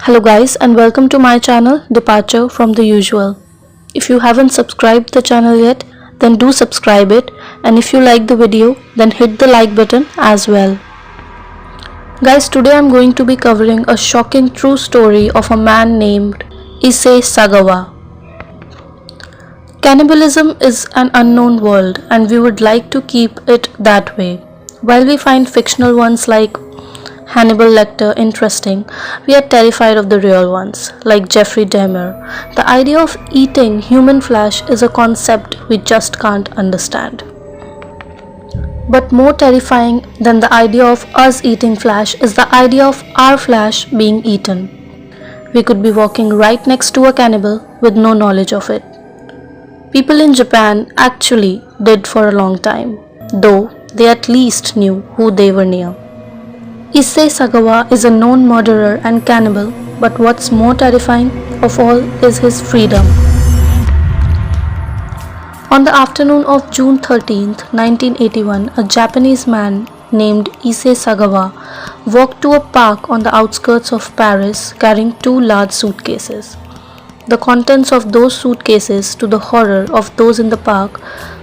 Hello guys and welcome to my channel Departure from the Usual. If you haven't subscribed the channel yet, then do subscribe it, and if you like the video then hit the like button as well. Guys, today I'm going to be covering a shocking true story of a man named Issei Sagawa. Cannibalism is an unknown world and we would like to keep it that way. While we find fictional ones like Hannibal Lecter interesting, we are terrified of the real ones, like Jeffrey Dahmer. The idea of eating human flesh is a concept we just can't understand. But more terrifying than the idea of us eating flesh is the idea of our flesh being eaten. We could be walking right next to a cannibal with no knowledge of it. People in Japan actually did for a long time, though they at least knew who they were near. Issei Sagawa is a known murderer and cannibal, but what's more terrifying of all is his freedom. On the afternoon of June 13, 1981, a Japanese man named Issei Sagawa walked to a park on the outskirts of Paris carrying two large suitcases. The contents of those suitcases, to the horror of those in the park,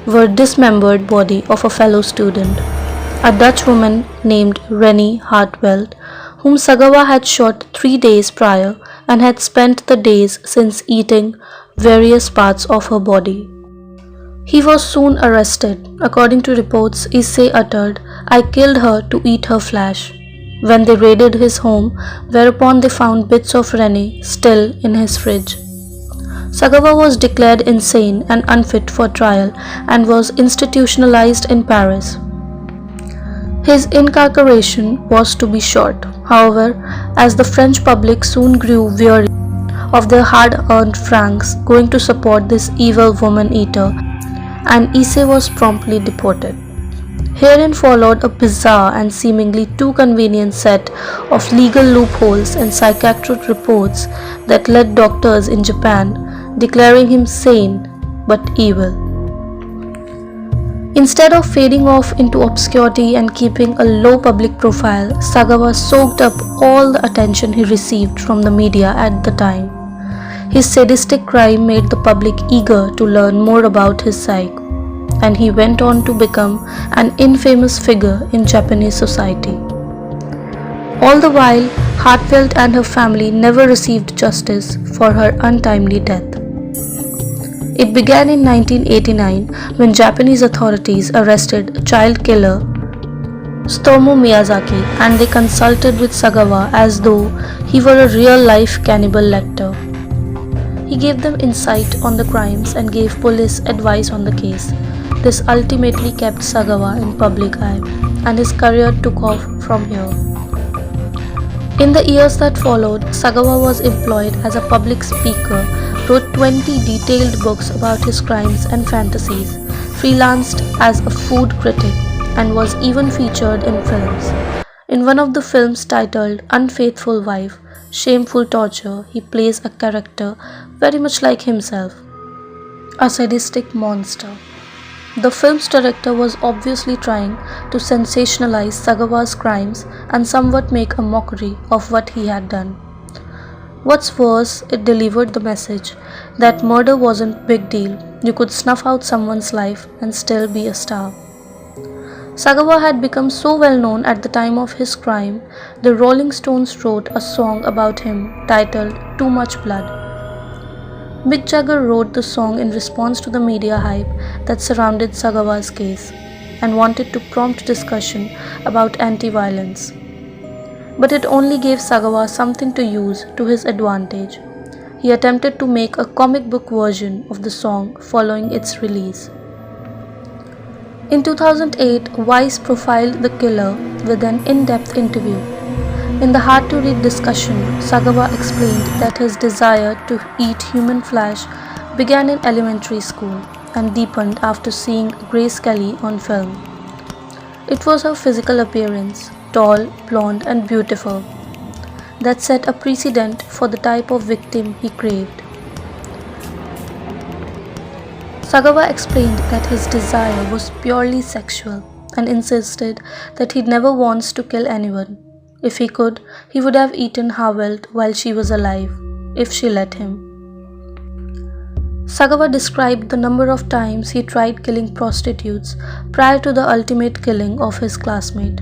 were dismembered body of a fellow student, a Dutch woman named Rennie Hartwell, whom Sagawa had shot 3 days prior and had spent the days since eating various parts of her body. He was soon arrested. According to reports, Issei uttered, "I killed her to eat her flesh," when they raided his home, whereupon they found bits of Rennie still in his fridge. Sagawa was declared insane and unfit for trial and was institutionalized in Paris. His incarceration was to be short. However, as the French public soon grew weary of their hard-earned francs going to support this evil woman-eater, and Issei was promptly deported. Herein followed a bizarre and seemingly too convenient set of legal loopholes and psychiatric reports that led doctors in Japan declaring him sane but evil. Instead of fading off into obscurity and keeping a low public profile, Sagawa soaked up all the attention he received from the media at the time. His sadistic crime made the public eager to learn more about his psyche, and he went on to become an infamous figure in Japanese society. All the while, Hartwell and her family never received justice for her untimely death. It began in 1989 when Japanese authorities arrested child killer Tsutomu Miyazaki, and they consulted with Sagawa as though he were a real-life Hannibal Lecter. He gave them insight on the crimes and gave police advice on the case. This ultimately kept Sagawa in public eye, and his career took off from here. In the years that followed, Sagawa was employed as a public speaker, wrote 20 detailed books about his crimes and fantasies, freelanced as a food critic, and was even featured in films. In one of the films titled Unfaithful Wife, Shameful Torture, he plays a character very much like himself, a sadistic monster. The film's director was obviously trying to sensationalize Sagawa's crimes and somewhat make a mockery of what he had done. What's worse, it delivered the message that murder wasn't big deal. You could snuff out someone's life and still be a star. Sagawa had become so well known at the time of his crime, the Rolling Stones wrote a song about him titled Too Much Blood. Mick Jagger wrote the song in response to the media hype that surrounded Sagawa's case and wanted to prompt discussion about anti-violence. But it only gave Sagawa something to use to his advantage. He attempted to make a comic book version of the song following its release. In 2008, Vice profiled the killer with an in-depth interview. In the hard-to-read discussion, Sagawa explained that his desire to eat human flesh began in elementary school and deepened after seeing Grace Kelly on film. It was her physical appearance, tall, blonde and beautiful, that set a precedent for the type of victim he craved. Sagawa explained that his desire was purely sexual and insisted that he never wants to kill anyone. If he could, he would have eaten Havelt while she was alive, if she let him. Sagawa described the number of times he tried killing prostitutes prior to the ultimate killing of his classmate.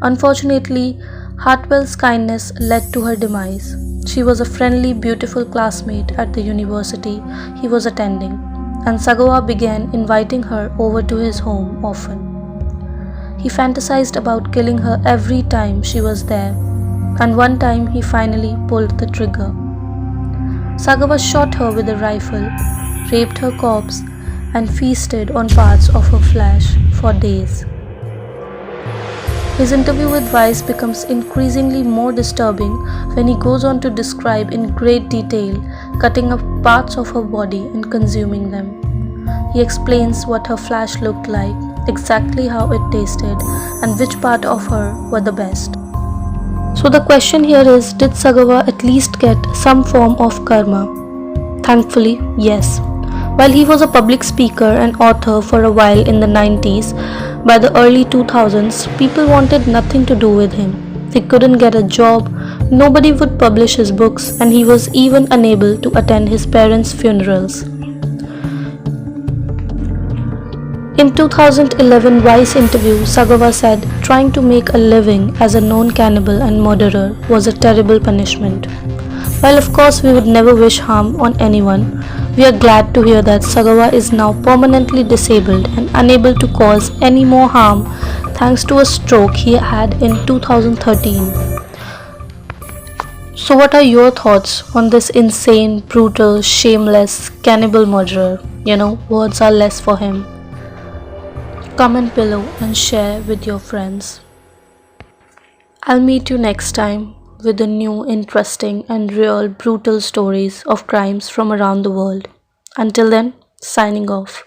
Unfortunately, Hartwell's kindness led to her demise. She was a friendly, beautiful classmate at the university he was attending, and Sagawa began inviting her over to his home often. He fantasized about killing her every time she was there, and one time he finally pulled the trigger. Sagawa shot her with a rifle, raped her corpse, and feasted on parts of her flesh for days. His interview with Vice becomes increasingly more disturbing when he goes on to describe in great detail cutting up parts of her body and consuming them. He explains what her flesh looked like, exactly how it tasted, and which part of her were the best. So the question here is, did Sagawa at least get some form of karma? Thankfully, yes. While he was a public speaker and author for a while in the 90s, by the early 2000s, people wanted nothing to do with him. He couldn't get a job, nobody would publish his books, and he was even unable to attend his parents' funerals. In 2011 Vice interview, Sagawa said trying to make a living as a known cannibal and murderer was a terrible punishment. While of course we would never wish harm on anyone, we are glad to hear that Sagawa is now permanently disabled and unable to cause any more harm thanks to a stroke he had in 2013. So what are your thoughts on this insane, brutal, shameless cannibal murderer? Words are less for him. Comment below and share with your friends. I'll meet you next time with the new, interesting and real brutal stories of crimes from around the world. Until then, signing off.